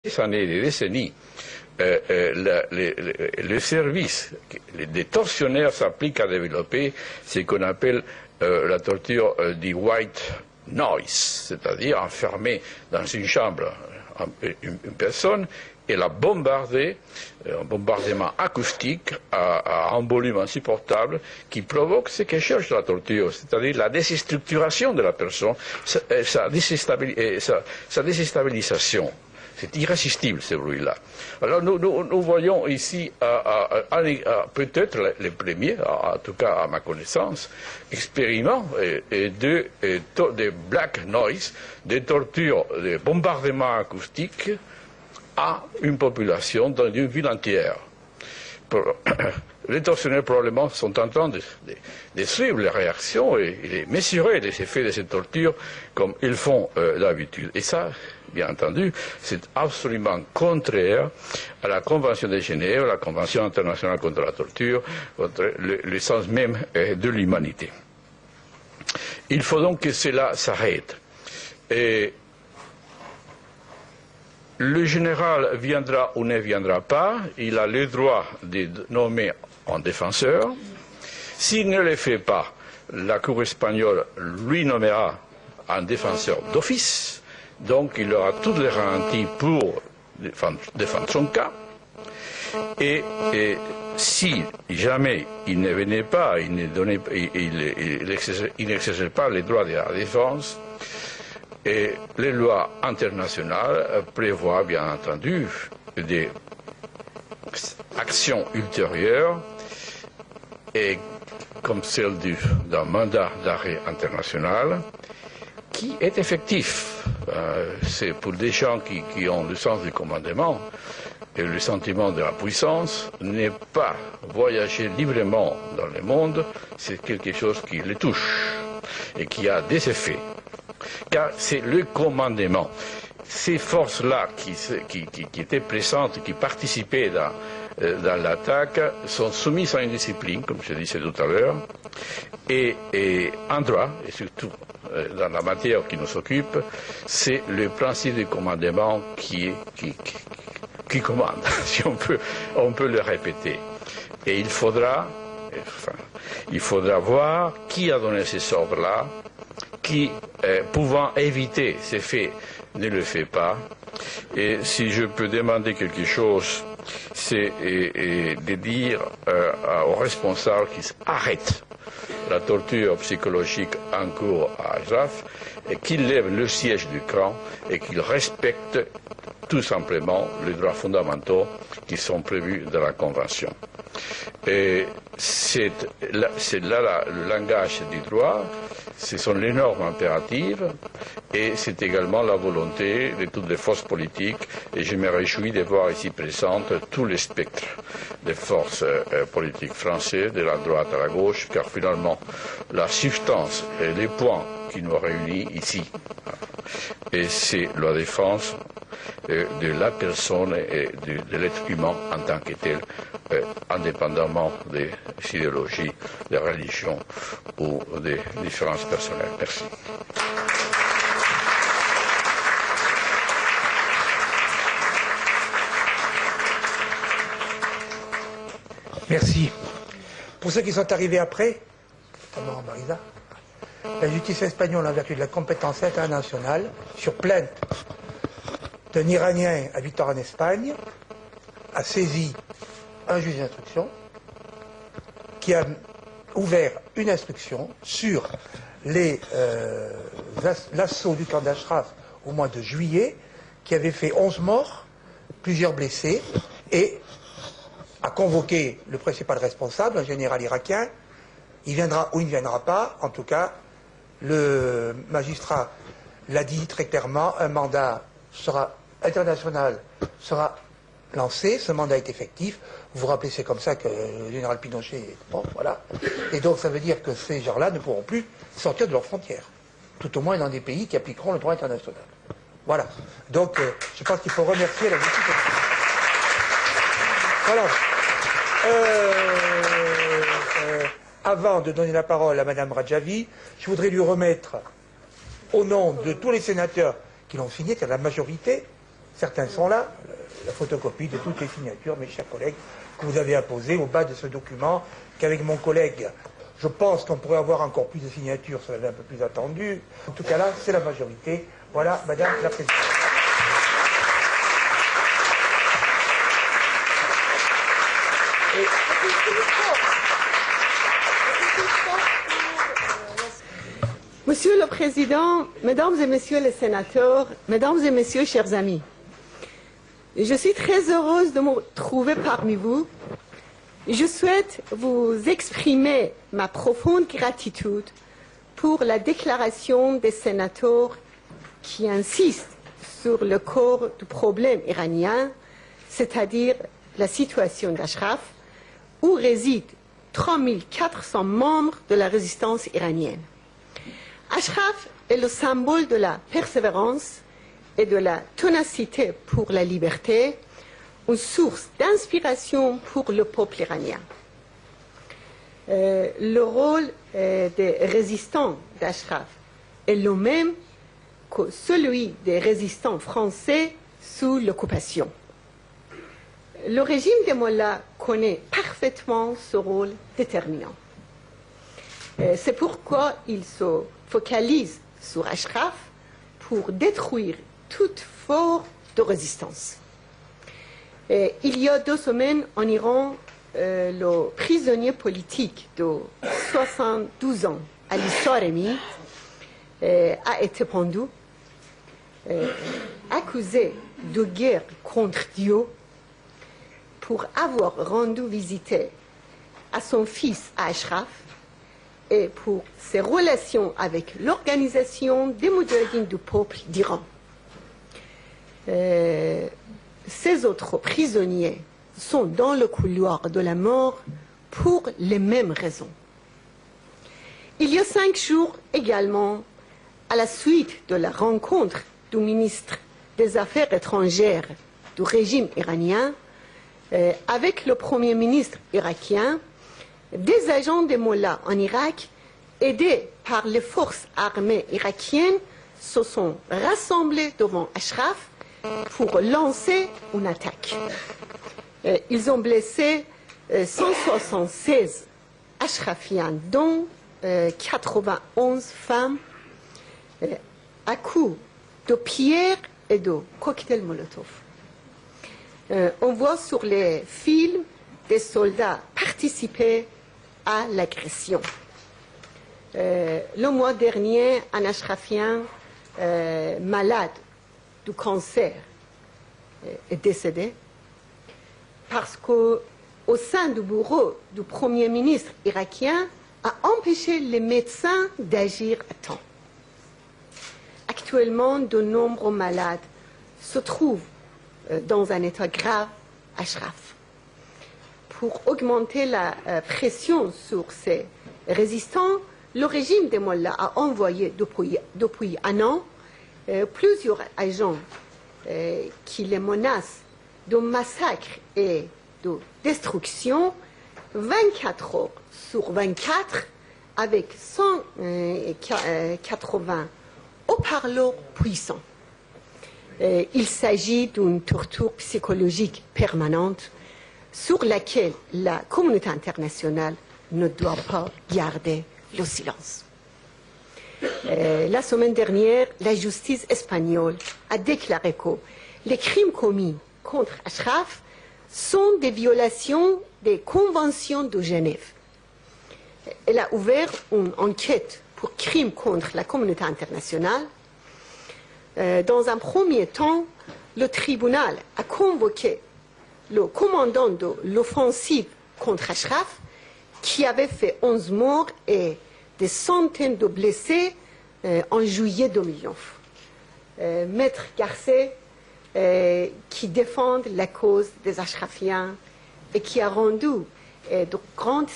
des années, des décennies, le service des tortionnaires s'applique à développer ce qu'on appelle la torture du white noise, c'est-à-dire enfermer dans une chambre une personne et la bombarder, un bombardement acoustique à un volume insupportable qui provoque ce que cherche la torture, c'est-à-dire la déstructuration de la personne, sa déstabilisation. C'est irrésistible, ce bruit-là. Alors nous voyons ici peut-être les premiers, en tout cas à ma connaissance, expériments de black noise, de torture, de bombardements acoustiques à une population dans une ville entière. Les tortionnaires probablement sont en train de suivre les réactions et de mesurer les effets de cette torture comme ils font d'habitude. Et ça, bien entendu, c'est absolument contraire à la Convention de Genève, la Convention internationale contre la torture, contre le sens même de l'humanité. Il faut donc que cela s'arrête. Et le général viendra ou ne viendra pas, il a le droit de nommer un défenseur. S'il ne le fait pas, la Cour espagnole lui nommera un défenseur d'office, donc il aura toutes les garanties pour défendre son cas. Et si jamais il ne venait pas, il n'exerçait pas les droits de la défense, et les lois internationales prévoient bien entendu des actions ultérieures, et comme celle d'un mandat d'arrêt international qui est effectif. C'est pour des gens qui ont le sens du commandement et le sentiment de la puissance, ne pas voyager librement dans le monde, c'est quelque chose qui les touche et qui a des effets. Car c'est le commandement. Ces forces-là qui étaient présentes, qui participaient dans l'attaque, sont soumises à une discipline, comme je disais tout à l'heure, et en droit, et surtout dans la matière qui nous occupe, c'est le principe du commandement qui commande, si on peut le répéter. Et il faudra voir qui a donné ces ordres-là, qui, pouvant éviter ces faits, ne le fait pas. Et si je peux demander quelque chose, c'est de dire aux responsables qu'ils arrêtent la torture psychologique en cours à Ashraf et qu'ils lèvent le siège du camp et qu'ils respectent tout simplement les droits fondamentaux qui sont prévus dans la Convention. Et c'est là le langage du droit, ce sont les normes impératives et c'est également la volonté de toutes les forces politiques et je me réjouis de voir ici présentes tout le spectre des forces politiques françaises, de la droite à la gauche, car finalement la substance et les points qui nous réunissent ici, et c'est la défense de la personne et de l'être humain en tant que tel, indépendamment des idéologies, des religions ou des différences personnelles. Merci. Merci. Pour ceux qui sont arrivés après, notamment Marisa, la justice espagnole, en vertu de la compétence internationale, sur plainte d'un Iranien habitant en Espagne, a saisi un juge d'instruction qui a ouvert une instruction sur l'assaut du camp d'Ashraf au mois de juillet, qui avait fait 11 morts, plusieurs blessés, et a convoqué le principal responsable, un général irakien. Il viendra ou il ne viendra pas, en tout cas, le magistrat l'a dit très clairement, un mandat international sera lancé, ce mandat est effectif. Vous vous rappelez, c'est comme ça que le général Pinochet est mort, voilà. Et donc ça veut dire que ces gens-là ne pourront plus sortir de leurs frontières, tout au moins dans des pays qui appliqueront le droit international. Voilà. Donc je pense qu'il faut remercier la justice. Voilà. Avant de donner la parole à Madame Radjavi, je voudrais lui remettre, au nom de tous les sénateurs qui l'ont signé, c'est la majorité, Certains sont là, la photocopie de toutes les signatures, mes chers collègues, que vous avez apposées au bas de ce document, qu'avec mon collègue, je pense qu'on pourrait avoir encore plus de signatures, ça serait un peu plus attendu. En tout cas là, c'est la majorité. Voilà, Madame la Présidente. Monsieur le Président, Mesdames et Messieurs les sénateurs, Mesdames et Messieurs, chers amis, je suis très heureuse de me trouver parmi vous. Je souhaite vous exprimer ma profonde gratitude pour la déclaration des sénateurs qui insistent sur le corps du problème iranien, c'est-à-dire la situation d'Ashraf, où résident 3400 membres de la résistance iranienne. Ashraf est le symbole de la persévérance et de la ténacité pour la liberté, une source d'inspiration pour le peuple iranien. Le rôle des résistants d'Ashraf est le même que celui des résistants français sous l'occupation. Le régime des Mollahs connaît parfaitement ce rôle déterminant. C'est pourquoi il se focalise sur Ashraf pour détruire toute forme de résistance. Il y a 2 semaines en Iran, le prisonnier politique de 72 ans, Ali Soremi, a été pendu, accusé de guerre contre Dieu pour avoir rendu visite à son fils Ashraf et pour ses relations avec l'organisation des Moudjahidines du peuple d'Iran. Ces autres prisonniers sont dans le couloir de la mort pour les mêmes raisons. Il y a 5 jours également, à la suite de la rencontre du ministre des Affaires étrangères du régime iranien avec le Premier ministre irakien, des agents des Mollahs en Irak, aidés par les forces armées irakiennes, se sont rassemblés devant Ashraf pour lancer une attaque. Ils ont blessé 176 Ashrafiens, dont 91 femmes, à coups de pierres et de cocktails Molotov. On voit sur les films des soldats participer à l'agression. Le mois dernier, un Ashrafien malade du cancer est décédé parce qu'au sein du bureau du Premier ministre irakien a empêché les médecins d'agir à temps. Actuellement, de nombreux malades se trouvent dans un état grave à Ashraf. Pour augmenter la pression sur ces résistants, le régime des Mollahs a envoyé depuis un an plusieurs agents qui les menacent de massacres et de destruction 24 heures sur 24 avec 180 haut-parleurs puissants. Il s'agit d'une torture psychologique permanente sur laquelle la communauté internationale ne doit pas garder le silence. La semaine dernière, la justice espagnole a déclaré que les crimes commis contre Ashraf sont des violations des conventions de Genève. Elle a ouvert une enquête pour crimes contre la communauté internationale. Dans un premier temps, le tribunal a convoqué le commandant de l'offensive contre Ashraf, qui avait fait 11 morts et des centaines de blessés en juillet 2009. Maître Garcet, qui défend la cause des Ashrafiens et qui a rendu de grandes